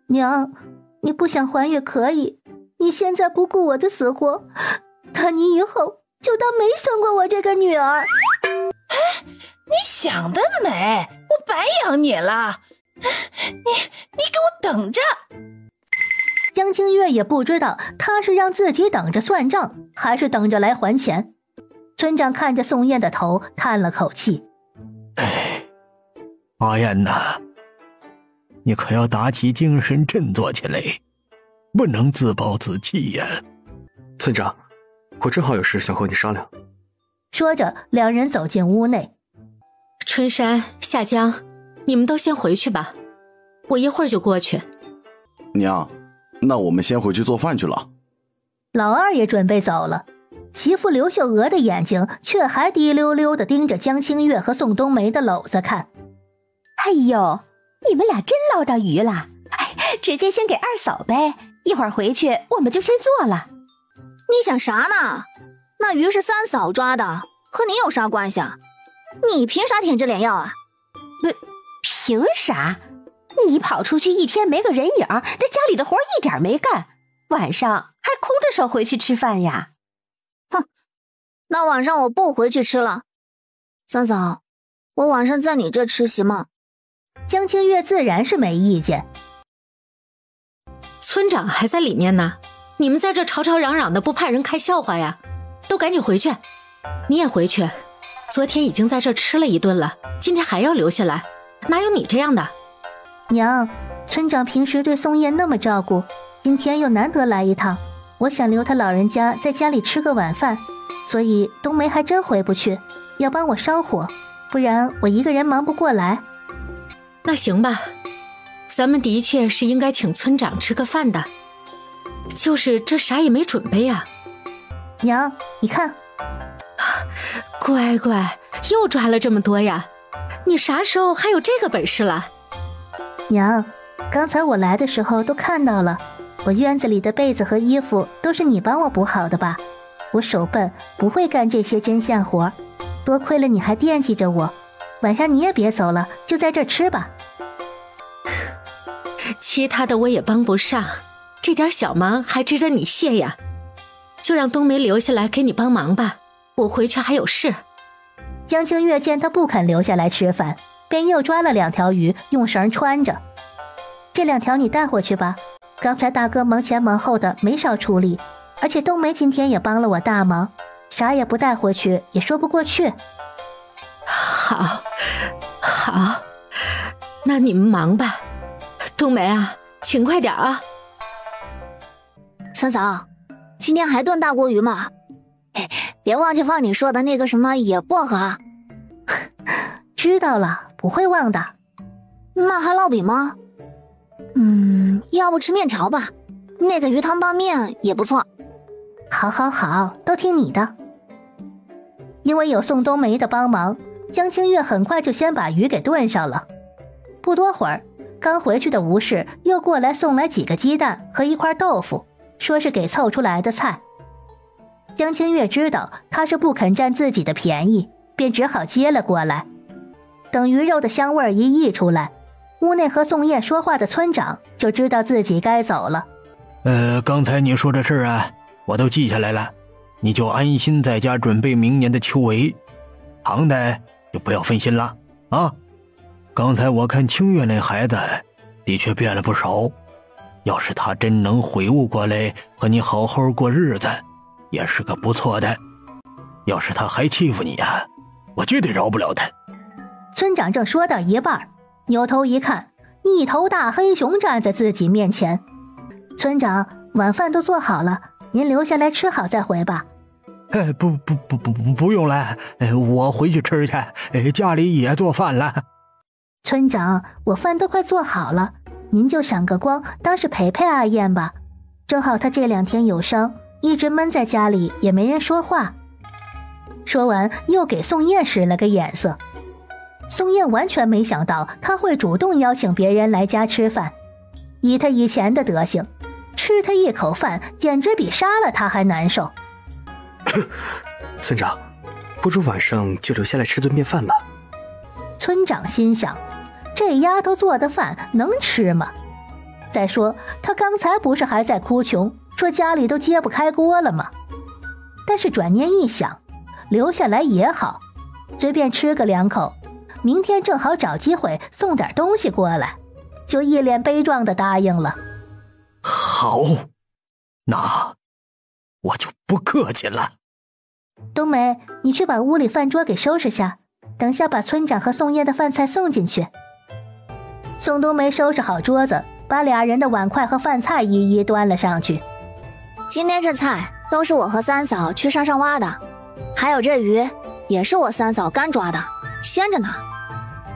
娘，你不想还也可以，你现在不顾我的死活，那你以后就当没生过我这个女儿。你想得美，我白养你了。你给我等着。江清月也不知道他是让自己等着算账，还是等着来还钱。村长看着宋燕的头，叹了口气。阿燕呐，你可要打起精神振作起来，不能自暴自弃呀。村长，我正好有事想和你商量。说着2人走进屋内。春山、夏江，你们都先回去吧，我一会儿就过去。娘，那我们先回去做饭去了。老二也准备走了，媳妇刘秀娥的眼睛却还滴溜溜地盯着江清月和宋冬梅的篓子看。哎呦，你们俩真捞着鱼了！哎，直接先给二嫂呗，一会儿回去我们就先做了。你想啥呢？那鱼是三嫂抓的，和你有啥关系啊？你凭啥舔着脸要啊？凭啥？你跑出去1天没个人影，这家里的活一点没干，晚上还空着手回去吃饭呀？哼，那晚上我不回去吃了。三嫂，我晚上在你这吃行吗？江清月自然是没意见。村长还在里面呢，你们在这吵吵嚷嚷的，不怕人开笑话呀？都赶紧回去。你也回去，昨天已经在这吃了一顿了，今天还要留下来，哪有你这样的？娘，村长平时对宋燕那么照顾，今天又难得来一趟，我想留他老人家在家里吃个晚饭，所以冬梅还真回不去，要帮我烧火，不然我一个人忙不过来。那行吧，咱们的确是应该请村长吃个饭的，就是这啥也没准备啊。娘，你看，乖乖，又抓了这么多呀，你啥时候还有这个本事了？娘，刚才我来的时候都看到了，我院子里的被子和衣服都是你帮我补好的吧？我手笨，不会干这些针线活，多亏了你还惦记着我，晚上你也别走了，就在这吃吧。其他的我也帮不上，这点小忙还值得你谢呀。就让冬梅留下来给你帮忙吧，我回去还有事。江清月见他不肯留下来吃饭，便又抓了2条鱼，用绳穿着。这2条你带回去吧，刚才大哥忙前忙后的没少处理，而且冬梅今天也帮了我大忙，啥也不带回去也说不过去。好，那你们忙吧。冬梅啊，勤快点啊。三嫂，今天还炖大锅鱼吗？别忘记放你说的那个什么野薄荷啊。知道了，不会忘的。那还烙饼吗？要不吃面条吧，那个鱼汤拌面也不错。好好好，都听你的。因为有宋冬梅的帮忙，江清月很快就先把鱼给炖上了。不多会儿，刚回去的吴氏又过来送来几个鸡蛋和一块豆腐，说是给凑出来的菜。江清月知道他是不肯占自己的便宜，便只好接了过来。等鱼肉的香味一溢出来，屋内和宋燕说话的村长就知道自己该走了。刚才你说的事啊，我都记下来了，你就安心在家准备明年的秋闱，唐代就不要分心了啊。刚才我看清月那孩子的确变了不少，要是他真能悔悟过来和你好好过日子，也是个不错的。要是他还欺负你啊，我绝对饶不了他。村长正说到一半，扭头一看，一头大黑熊站在自己面前。村长，晚饭都做好了，您留下来吃好再回吧。不用了，我回去吃去，家里也做饭了。村长，我饭都快做好了，您就赏个光，当是陪陪阿燕吧。正好她这2天有伤，一直闷在家里也没人说话。说完又给宋燕使了个眼色。宋燕完全没想到他会主动邀请别人来家吃饭，以他以前的德行，吃他一口饭简直比杀了他还难受。村长，不如晚上就留下来吃顿便饭吧。村长心想，这丫头做的饭能吃吗？再说他刚才不是还在哭穷，说家里都揭不开锅了吗？但是转念一想，留下来也好，随便吃个2口，明天正好找机会送点东西过来，就一脸悲壮地答应了。好，那我就不客气了。冬梅，你去把屋里饭桌给收拾下，等下把村长和宋燕的饭菜送进去。宋冬梅收拾好桌子，把2人的碗筷和饭菜一一端了上去。今天这菜都是我和三嫂去山上挖的，还有这鱼也是我三嫂干抓的，鲜着呢。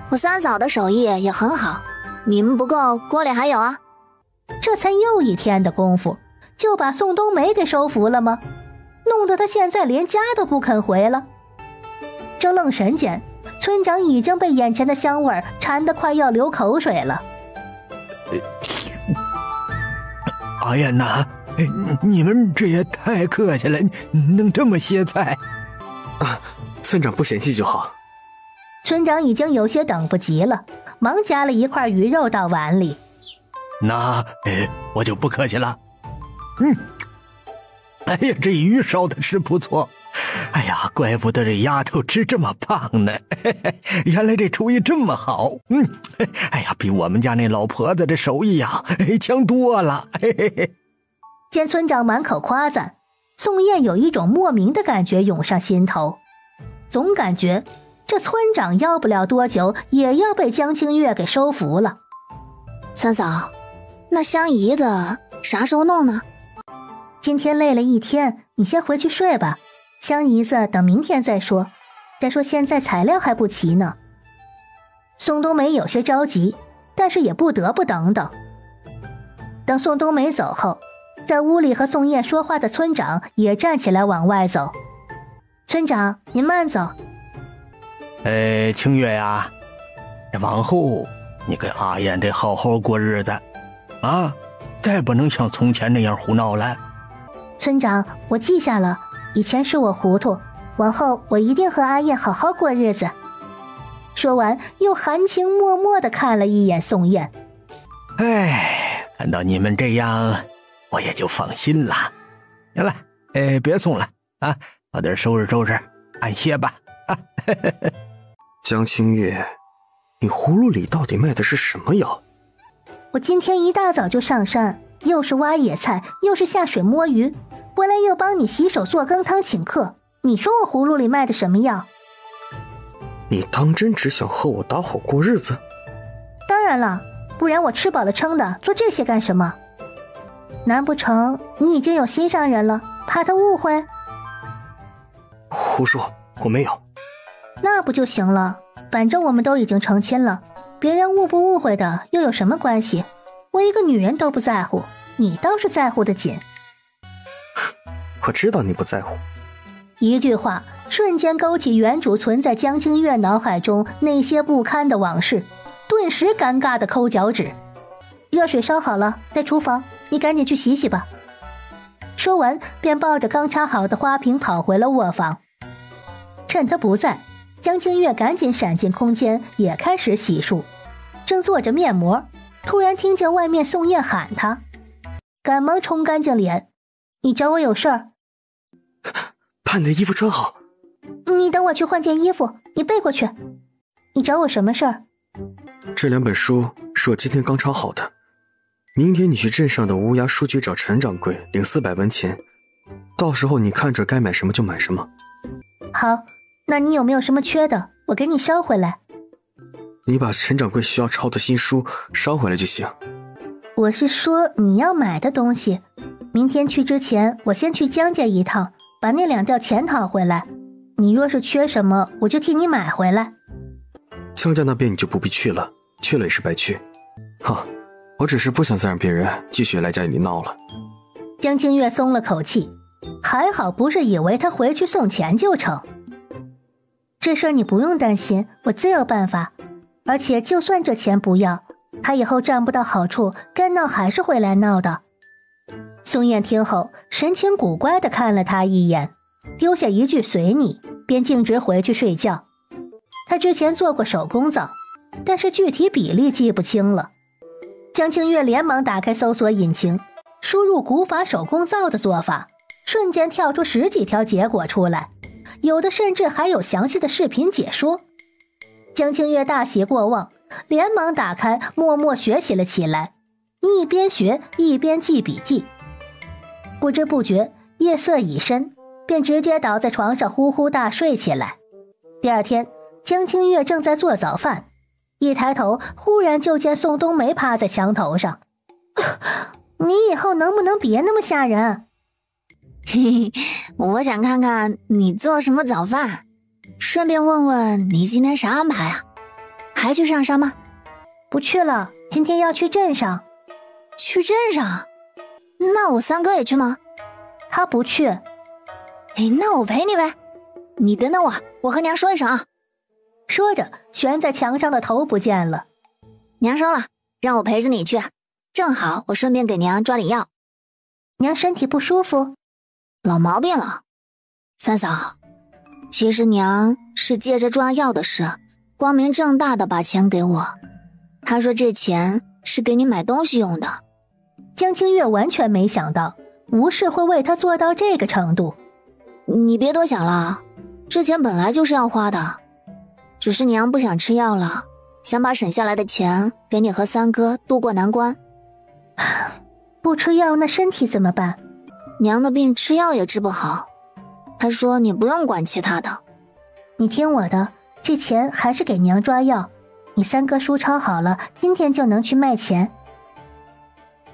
我三嫂的手艺也很好，你们不够，锅里还有啊。这才又一天的功夫，就把宋冬梅给收服了吗？弄得他现在连家都不肯回了。正愣神间，村长已经被眼前的香味馋得快要流口水了。阿燕呐，你们这也太客气了，能这么些菜啊？村长不嫌弃就好。村长已经有些等不及了，忙夹了一块鱼肉到碗里。那我就不客气了。哎呀，这鱼烧的是不错。哎呀，怪不得这丫头吃这么胖呢，原来这厨艺这么好。哎呀，比我们家那老婆子的手艺呀强多了。见村长满口夸赞，宋燕有一种莫名的感觉涌上心头，总感觉这村长要不了多久也要被江清月给收服了。三嫂，那香姨子啥时候弄呢？今天累了一天，你先回去睡吧。香姨子等明天再说。再说现在材料还不齐呢。宋冬梅有些着急，但是也不得不等等。等宋冬梅走后，在屋里和宋燕说话的村长也站起来往外走。村长，您慢走。清月呀，往后你跟阿燕得好好过日子啊，再不能像从前那样胡闹了。村长，我记下了，以前是我糊涂，往后我一定和阿燕好好过日子。说完又含情脉脉地看了一眼宋燕。看到你们这样我也就放心了。行了，别送了啊，早点收拾收拾安歇吧。江清月，你葫芦里到底卖的是什么药？我今天一大早就上山，又是挖野菜，又是下水摸鱼，回来又帮你洗手做羹汤请客，你说我葫芦里卖的什么药？你当真只想和我搭伙过日子？当然了，不然我吃饱了撑的做这些干什么？难不成你已经有心上人了，怕他误会？胡说，我没有。那不就行了？反正我们都已经成亲了，别人误不误会的又有什么关系？我一个女人都不在乎，你倒是在乎的紧。我知道你不在乎。一句话瞬间勾起原主存在江清月脑海中那些不堪的往事，顿时尴尬的抠脚趾。热水烧好了，在厨房，你赶紧去洗洗吧。说完便抱着刚插好的花瓶跑回了卧房。趁他不在，江清月赶紧闪进空间，也开始洗漱。正做着面膜，突然听见外面宋燕喊他，赶忙冲干净脸：你找我有事儿？把你的衣服穿好。你等我去换件衣服，你背过去。你找我什么事儿？这2本书是我今天刚抄好的，明天你去镇上的乌鸦书局找陈掌柜领400文钱，到时候你看着该买什么就买什么。好，那你有没有什么缺的，我给你捎回来。你把陈掌柜需要抄的新书捎回来就行。我是说你要买的东西，明天去之前我先去江家一趟，把那2吊钱讨回来。你若是缺什么，我就替你买回来。江家那边你就不必去了，去了也是白去。我只是不想再让别人继续来家里闹了。江清月松了口气，还好不是以为他回去送钱就成。这事儿你不用担心，我自有办法。而且就算这钱不要，他以后占不到好处，该闹还是会来闹的。宋燕听后神情古怪地看了他一眼，丢下一句随你，便径直回去睡觉。他之前做过手工皂，但是具体比例记不清了。江清月连忙打开搜索引擎，输入古法手工皂的做法，瞬间跳出10几条结果出来，有的甚至还有详细的视频解说。江清月大喜过望，连忙打开默默学习了起来，一边学一边记笔记。不知不觉夜色已深，便直接倒在床上呼呼大睡起来。第二天，江清月正在做早饭，一抬头忽然就见宋冬梅趴在墙头上。你以后能不能别那么吓人？嘿嘿，我想看看你做什么早饭，顺便问问你今天啥安排啊？还去上山吗？不去了，今天要去镇上。去镇上？那我三哥也去吗？他不去。那我陪你呗。你等等我和娘说一声啊。说着悬在墙上的头不见了。娘收了，让我陪着你去，正好我顺便给娘抓点药。娘身体不舒服？老毛病了。三嫂，其实娘是借着抓药的事，光明正大的把钱给我。她说这钱是给你买东西用的。江清月完全没想到吴氏会为她做到这个程度。你别多想了，这钱本来就是要花的，只是娘不想吃药了，想把省下来的钱给你和三哥渡过难关。不吃药那身体怎么办？娘的病吃药也治不好，她说你不用管其他的。你听我的，这钱还是给娘抓药，你三哥书抄好了，今天就能去卖钱。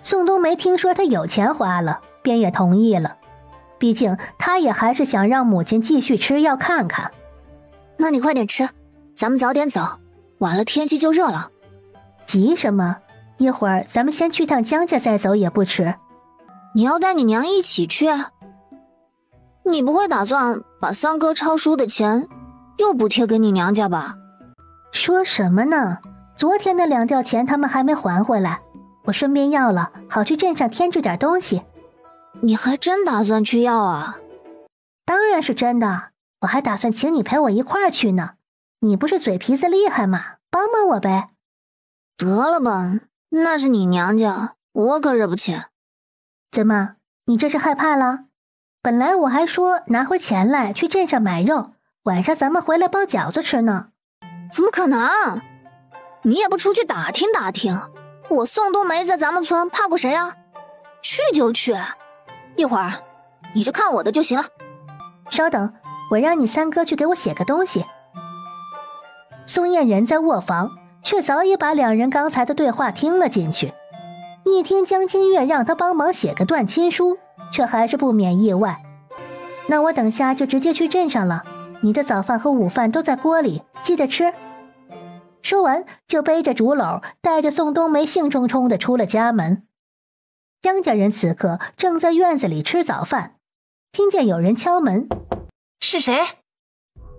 宋冬梅听说他有钱花了，便也同意了，毕竟他也还是想让母亲继续吃药看看。那你快点吃，咱们早点走，晚了天气就热了。急什么？一会儿咱们先去趟江家再走也不迟。你要带你娘一起去？你不会打算把三哥抄书的钱又补贴给你娘家吧？说什么呢？昨天的2吊钱他们还没还回来，我顺便要了，好去镇上添置点东西。你还真打算去要啊？当然是真的，我还打算请你陪我一块儿去呢。你不是嘴皮子厉害吗？帮帮我呗。得了吧，那是你娘家，我可惹不起。怎么，你这是害怕了？本来我还说拿回钱来去镇上买肉，晚上咱们回来包饺子吃呢。怎么可能？你也不出去打听打听，我宋冬梅在咱们村怕过谁啊？去就去，一会儿你就看我的就行了。稍等，我让你三哥去给我写个东西。宋燕人在卧房，却早已把2人刚才的对话听了进去。一听江清月让他帮忙写个断亲书，却还是不免意外。那我等下就直接去镇上了，你的早饭和午饭都在锅里，记得吃。说完就背着竹篓，带着宋冬梅兴冲冲地出了家门。江家人此刻正在院子里吃早饭，听见有人敲门。是谁？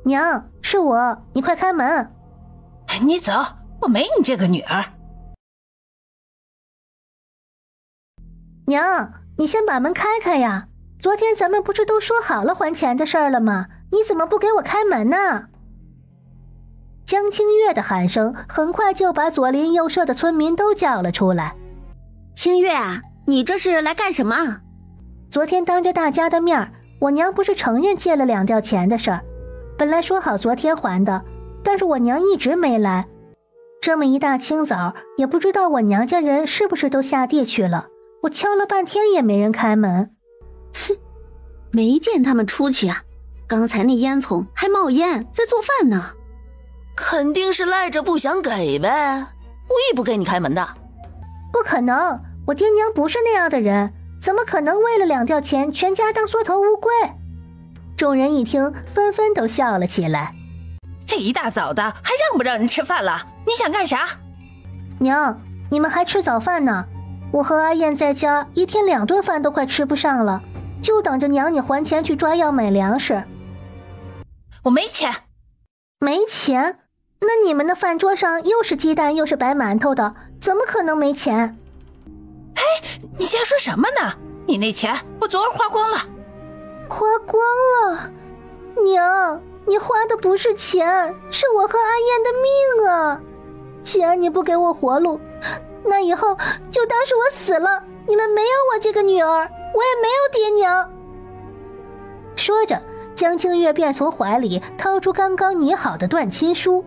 娘，是我，你快开门。你走，我没你这个女儿。娘，你先把门开开呀！昨天咱们不是都说好了还钱的事儿了吗？你怎么不给我开门呢？江清月的喊声很快就把左邻右舍的村民都叫了出来。清月啊，你这是来干什么？昨天当着大家的面，我娘不是承认借了2吊钱的事儿，本来说好昨天还的，但是我娘一直没来。这么一大清早，也不知道我娘家人是不是都下地去了，我敲了半天也没人开门。哼，没见他们出去啊，刚才那烟囱还冒烟，在做饭呢。肯定是赖着不想给呗，故意不给你开门的。不可能，我爹娘不是那样的人，怎么可能为了2吊钱全家当缩头乌龟？众人一听，纷纷都笑了起来。这一大早的还让不让人吃饭了？你想干啥？娘，你们还吃早饭呢？我和阿燕在家一天2顿饭都快吃不上了，就等着娘你还钱去抓药买粮食。我没钱。没钱？那你们的饭桌上又是鸡蛋又是白馒头的，怎么可能没钱？哎，你瞎说什么呢？你那钱我昨儿花光了。花光了？娘，你花的不是钱，是我和阿燕的命啊！既然你不给我活路，那以后就当是我死了，你们没有我这个女儿，我也没有爹娘。说着，江清月便从怀里掏出刚刚拟好的断亲书。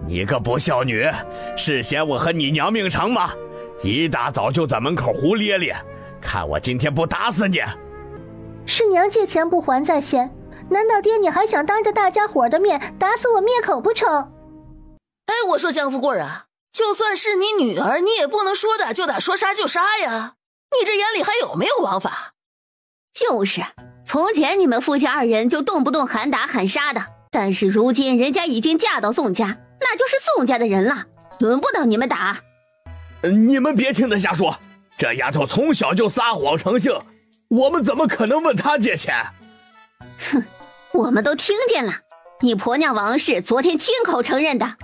你个不孝女，是嫌我和你娘命长吗？一大早就在门口胡咧咧，看我今天不打死你！是娘借钱不还在先，难道爹你还想当着大家伙的面打死我灭口不成？哎，我说江富贵啊，就算是你女儿，你也不能说打就打，说杀就杀呀！你这眼里还有没有王法？就是，从前你们夫妻2人就动不动喊打喊杀的，但是如今人家已经嫁到宋家，那就是宋家的人了，轮不到你们打。你们别听她瞎说，这丫头从小就撒谎成性，我们怎么可能问她借钱？哼，我们都听见了，你婆娘王氏昨天亲口承认的。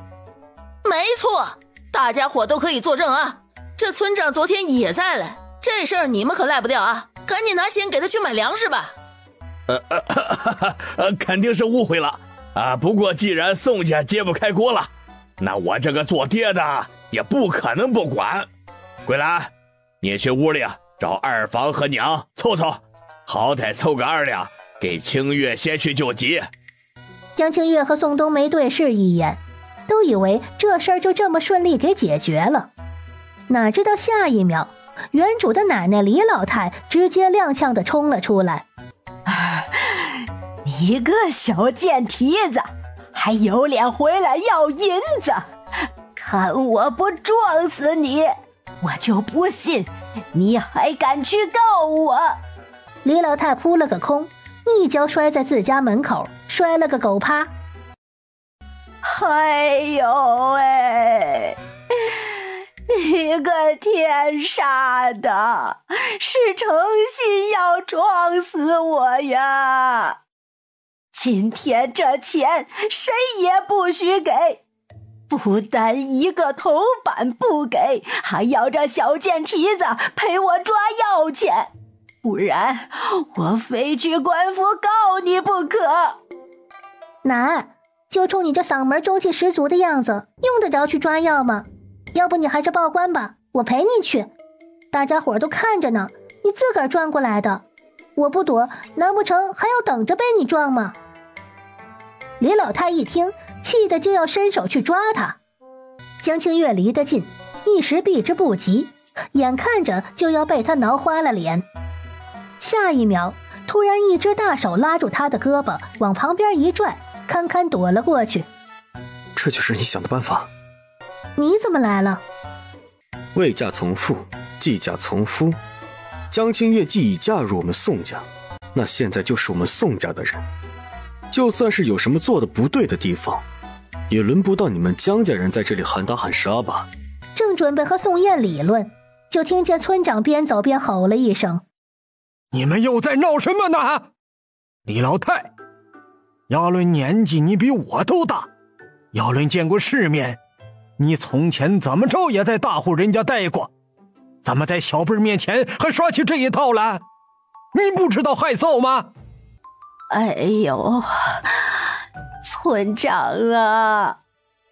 没错，大家伙都可以作证啊，这村长昨天也在了，这事儿你们可赖不掉啊，赶紧拿钱给他去买粮食吧。肯定是误会了啊！不过既然宋家揭不开锅了，那我这个做爹的也不可能不管。桂兰，你去屋里找二房和娘凑凑，好歹凑个2两，给清月先去救急。江清月和宋冬梅对视一眼，都以为这事儿就这么顺利给解决了，哪知道下一秒，原主的奶奶李老太直接踉跄地冲了出来。你个小贱蹄子，还有脸回来要银子？看我不撞死你，我就不信你还敢去告我！李老太扑了个空，一脚摔在自家门口，摔了个狗趴。哎呦喂，你个天杀的，是诚心要撞死我呀！今天这钱谁也不许给，不但一个铜板不给，还要这小贱蹄子陪我抓要钱，不然我非去官府告你不可。奶，就冲你这嗓门中气十足的样子，用得着去抓药吗？要不你还是报官吧，我陪你去。大家伙都看着呢，你自个儿转过来的，我不躲，难不成还要等着被你撞吗？李老太一听，气得就要伸手去抓他。江清月离得近，一时避之不及，眼看着就要被他挠花了脸。下一秒，突然一只大手拉住他的胳膊，往旁边一拽，堪堪躲了过去。这就是你想的办法？你怎么来了？未嫁从父，既嫁从夫。江清月既已嫁入我们宋家，那现在就是我们宋家的人。就算是有什么做的不对的地方，也轮不到你们江家人在这里喊打喊杀吧。正准备和宋燕理论，就听见村长边走边吼了一声：你们又在闹什么呢？李老太，要论年纪你比我都大，要论见过世面，你从前怎么着也在大户人家待过，怎么在小辈面前还耍起这一套了？你不知道害臊吗？哎呦，村长啊，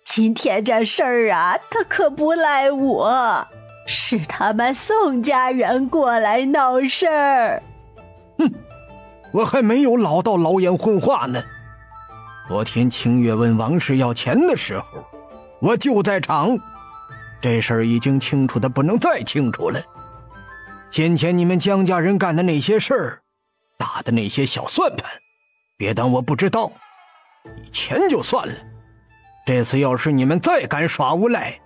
今天这事儿啊，他可不赖我，是他们宋家人过来闹事儿。哼，我还没有老到老眼混话呢。昨天清月问王氏要钱的时候，我就在场，这事儿已经清楚的不能再清楚了。先前你们江家人干的那些事儿，打的那些小算盘，别当我不知道。以前就算了，这次要是你们再敢耍无赖，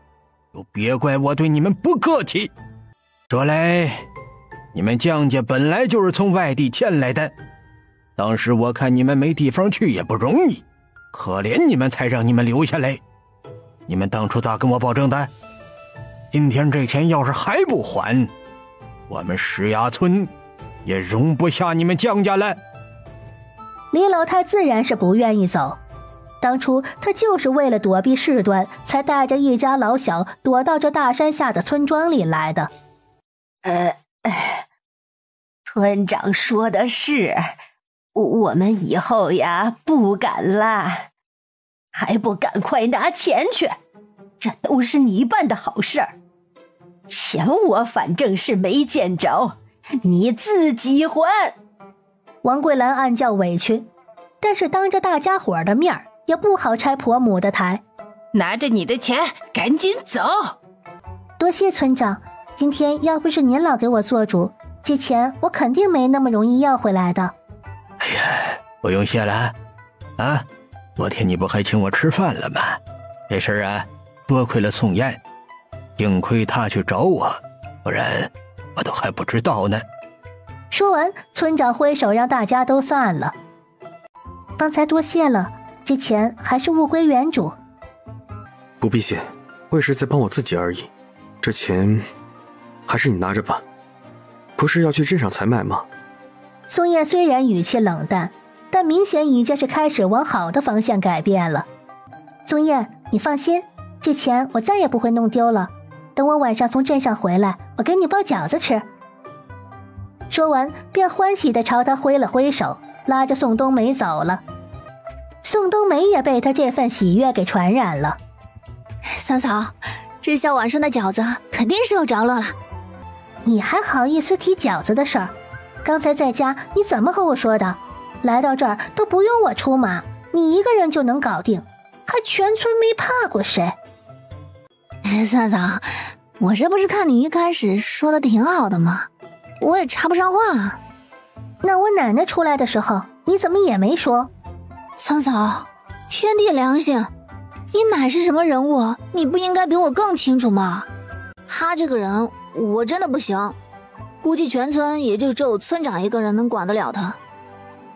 就别怪我对你们不客气。说来，你们江家本来就是从外地迁来的，当时我看你们没地方去也不容易，可怜你们才让你们留下来。你们当初咋跟我保证的？今天这钱要是还不还，我们石崖村也容不下你们江家了。李老太自然是不愿意走，当初他就是为了躲避事端，才带着一家老小躲到这大山下的村庄里来的。村长说的是，我们以后呀不敢了，还不赶快拿钱去，这都是你办的好事儿。钱我反正是没见着，你自己还。王桂兰暗叫委屈，但是当着大家伙的面也不好拆婆母的台。拿着你的钱赶紧走。多谢村长，今天要不是您老给我做主，这钱我肯定没那么容易要回来的。哎呀，不用谢了啊！昨天你不还请我吃饭了吗？这事儿啊，多亏了宋燕，幸亏她去找我，不然我都还不知道呢。说完，村长挥手让大家都散了。刚才多谢了，这钱还是物归原主。不必谢，我也是在帮我自己而已。这钱还是你拿着吧，不是要去镇上采买吗？宋燕虽然语气冷淡，但明显已经是开始往好的方向改变了。宋燕，你放心，这钱我再也不会弄丢了。等我晚上从镇上回来，我给你包饺子吃。说完，便欢喜地朝他挥了挥手，拉着宋冬梅走了。宋冬梅也被他这份喜悦给传染了。三嫂，这下晚上的饺子肯定是有着落了。你还好意思提饺子的事儿？刚才在家你怎么和我说的？来到这儿都不用我出马，你一个人就能搞定，还全村没怕过谁？三嫂，我这不是看你一开始说的挺好的吗？我也插不上话。那我奶奶出来的时候你怎么也没说？三嫂，天地良心，你奶是什么人物，你不应该比我更清楚吗？她这个人我真的不行，估计全村也就只有村长一个人能管得了她。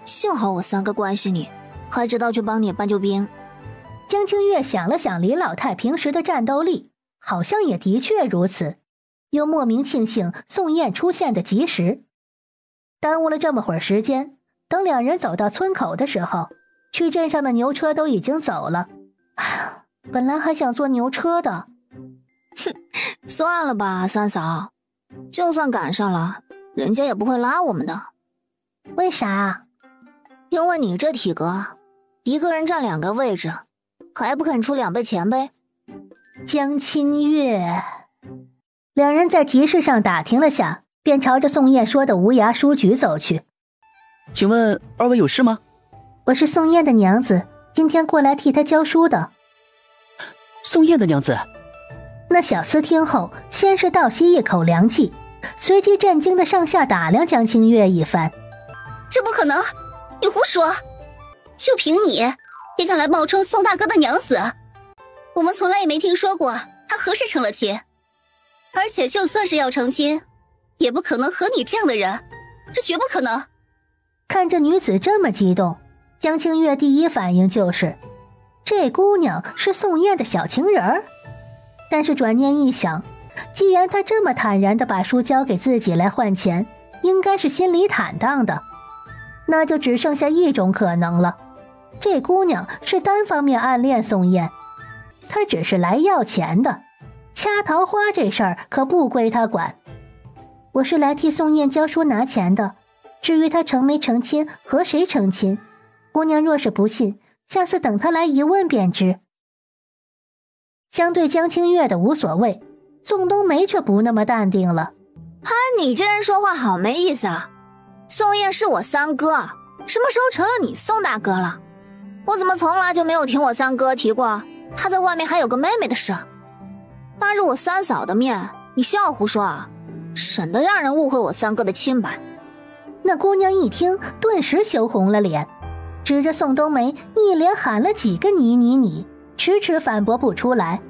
幸好我三哥关心你，还知道去帮你搬救兵。江清月想了想李老太平时的战斗力，好像也的确如此，又莫名庆幸宋燕出现的及时。耽误了这么会儿时间，等两人走到村口的时候，去镇上的牛车都已经走了。本来还想坐牛车的。哼，算了吧，三嫂，就算赶上了，人家也不会拉我们的。为啥啊？因为你这体格，一个人占2个位置，还不肯出2倍钱呗。江清月。两人在集市上打听了下，便朝着宋燕说的无涯书局走去。请问二位有事吗？我是宋燕的娘子，今天过来替她教书的。宋燕的娘子？那小厮听后，先是倒吸一口凉气，随即震惊的上下打量江清月一番。这不可能，你胡说！就凭你，也敢来冒充宋大哥的娘子？我们从来也没听说过他何时成了亲，而且就算是要成亲，也不可能和你这样的人，这绝不可能。看着女子这么激动，江清月第一反应就是这姑娘是宋燕的小情人儿，但是转念一想，既然她这么坦然地把书交给自己来换钱，应该是心里坦荡的，那就只剩下一种可能了，这姑娘是单方面暗恋宋燕，她只是来要钱的，掐桃花这事儿可不归她管。我是来替宋燕教书拿钱的，至于她成没成亲，和谁成亲，姑娘若是不信，下次等她来一问便知。相对江清月的无所谓，宋冬梅却不那么淡定了。你这人说话好没意思啊！宋燕是我三哥，什么时候成了你宋大哥了？我怎么从来就没有听我三哥提过他在外面还有个妹妹的事？当着我三嫂的面，你笑胡说啊，省得让人误会我三哥的清白。那姑娘一听，顿时羞红了脸，指着宋冬梅一连喊了几个你，迟迟反驳不出来。